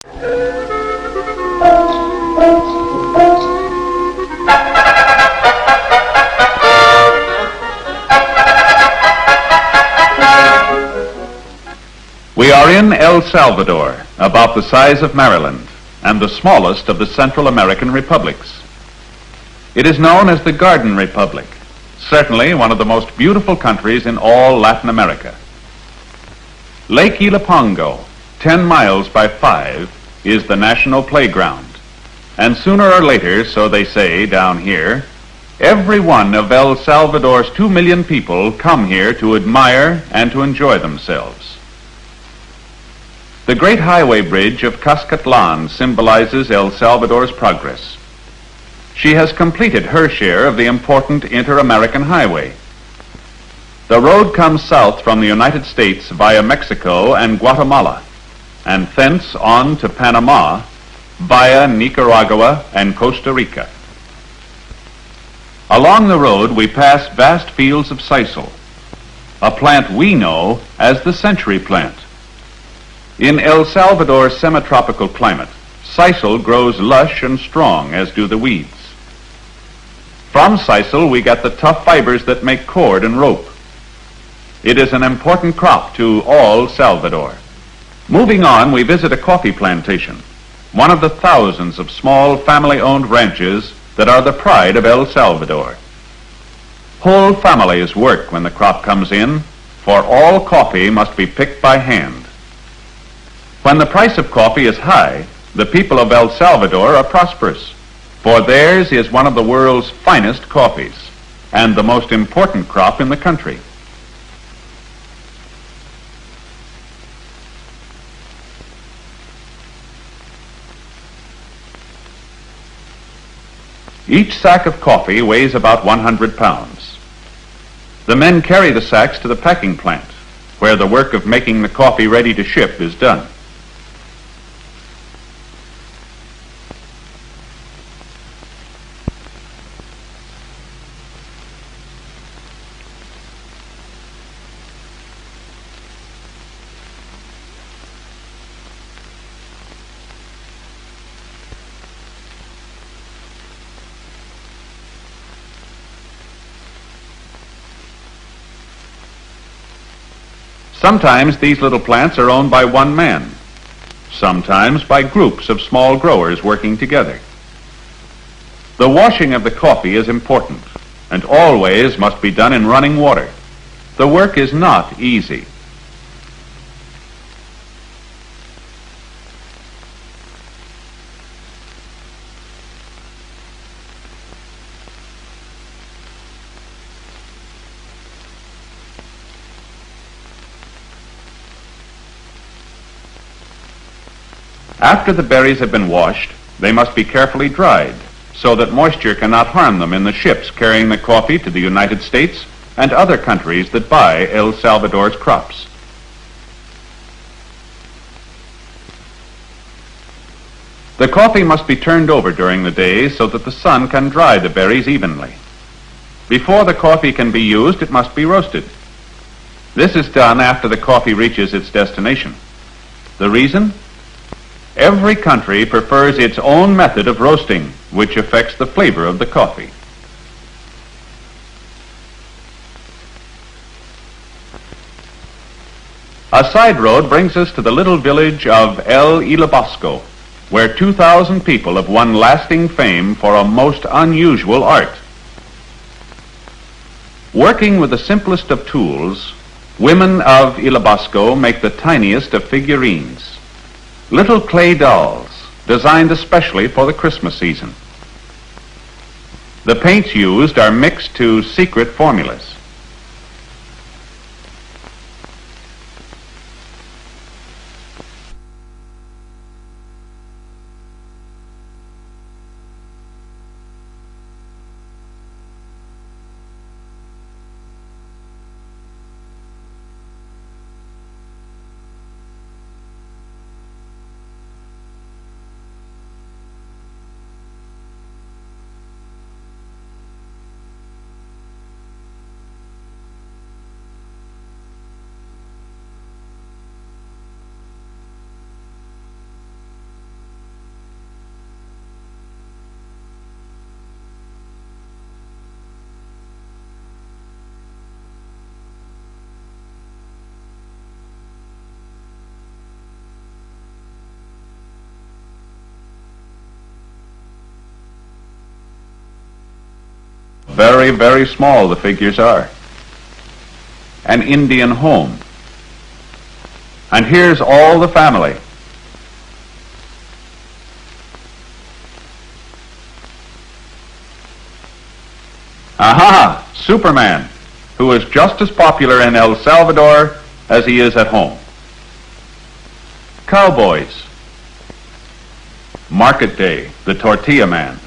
We are in El Salvador, about the size of Maryland, and the smallest of the Central American republics. It is known as the Garden Republic, certainly one of the most beautiful countries in all Latin America. Lake Ilapongo, 10 miles by 5, is the national playground, and sooner or later, so they say down here, every one of El Salvador's 2 million people come here to admire and to enjoy themselves. The great highway bridge of Cascatlan symbolizes El Salvador's progress. She has completed her share of the important inter-American highway. The road comes south from the United States via Mexico and Guatemala, and thence on to Panama via Nicaragua and Costa Rica. Along the road we pass vast fields of sisal, a plant we know as the century plant. In El Salvador's semi-tropical climate, sisal grows lush and strong, as do the weeds. From sisal we get the tough fibers that make cord and rope. It is an important crop to all Salvador. Moving on, we visit a coffee plantation, one of the thousands of small family-owned ranches that are the pride of El Salvador. Whole families work when the crop comes in, for all coffee must be picked by hand. When the price of coffee is high, the people of El Salvador are prosperous, for theirs is one of the world's finest coffees and the most important crop in the country. Each sack of coffee weighs about 100 pounds. The men carry the sacks to the packing plant, where the work of making the coffee ready to ship is done. Sometimes these little plants are owned by one man, sometimes by groups of small growers working together. The washing of the coffee is important and always must be done in running water. The work is not easy. After the berries have been washed, they must be carefully dried so that moisture cannot harm them in the ships carrying the coffee to the United States and other countries that buy El Salvador's crops. The coffee must be turned over during the day so that the sun can dry the berries evenly. Before the coffee can be used, it must be roasted. This is done after the coffee reaches its destination. The reason? Every country prefers its own method of roasting, which affects the flavor of the coffee. A side road brings us to the little village of El Ilabosco, where 2,000 people have won lasting fame for a most unusual art. Working with the simplest of tools, women of Ilabosco make the tiniest of figurines. Little clay dolls, designed especially for the Christmas season. The paints used are mixed to secret formulas. Very, very small the figures are. An Indian home. And here's all the family. Aha! Superman, who is just as popular in El Salvador as he is at home. Cowboys. Market Day, the tortilla man.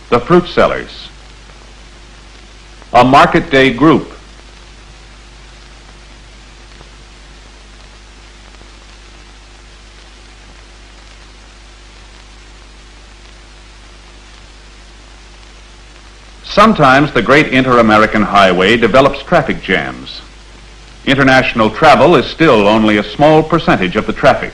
The fruit sellers. A market day group. Sometimes the great inter-American highway develops traffic jams. International travel is still only a small percentage of the traffic.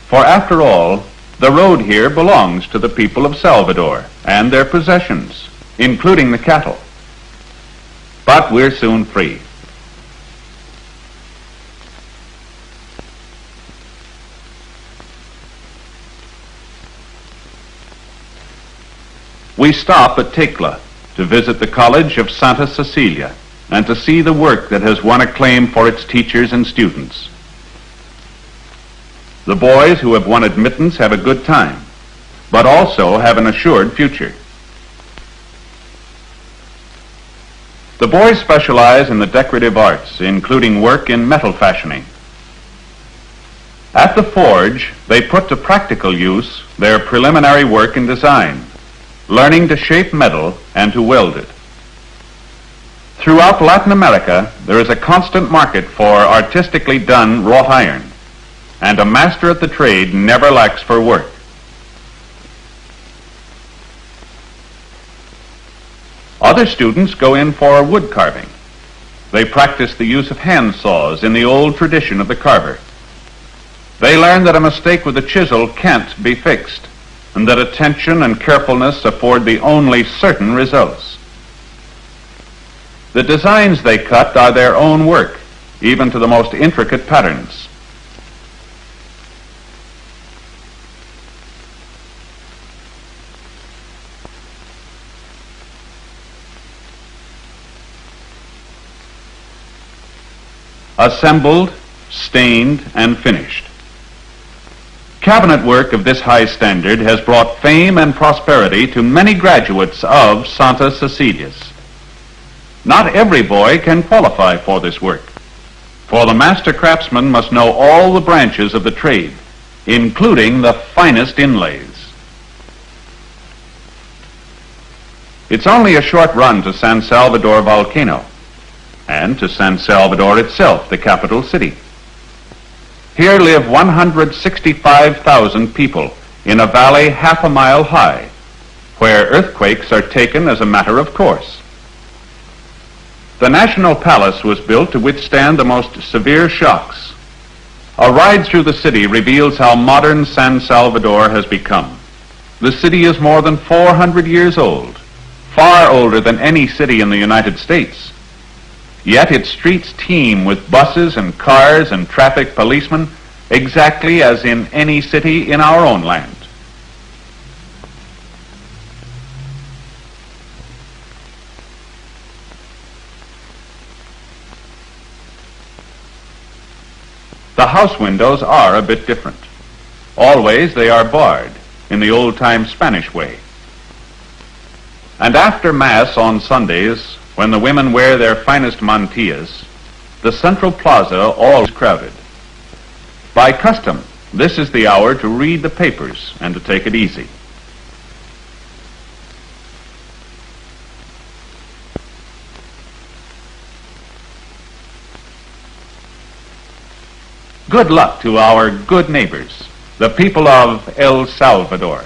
For after all, the road here belongs to the people of Salvador and their possessions, including the cattle. But we're soon free. We stop at Tecla to visit the College of Santa Cecilia and to see the work that has won acclaim for its teachers and students. The boys who have won admittance have a good time, but also have an assured future. The boys specialize in the decorative arts, including work in metal fashioning. At the forge, they put to practical use their preliminary work in design, learning to shape metal and to weld it. Throughout Latin America, there is a constant market for artistically done wrought iron, and a master at the trade never lacks for work. Other students go in for wood carving. They practice the use of hand saws in the old tradition of the carver. They learn that a mistake with a chisel can't be fixed, and that attention and carefulness afford the only certain results. The designs they cut are their own work, even to the most intricate patterns. Assembled, stained, and finished. Cabinet work of this high standard has brought fame and prosperity to many graduates of Santa Cecilia's. Not every boy can qualify for this work, for the master craftsman must know all the branches of the trade, including the finest inlays. It's only a short run to San Salvador volcano, and to San Salvador itself, the capital city. Here live 165,000 people in a valley half a mile high, where earthquakes are taken as a matter of course. The National Palace was built to withstand the most severe shocks. A ride through the city reveals how modern San Salvador has become. The city is more than 400 years old, far older than any city in the United States. Yet its streets teem with buses and cars and traffic policemen, exactly as in any city in our own land. The house windows are a bit different. Always they are barred in the old-time Spanish way. And after Mass on Sundays, when the women wear their finest mantillas, the central plaza always crowded. By custom, this is the hour to read the papers and to take it easy. Good luck to our good neighbors, the people of El Salvador.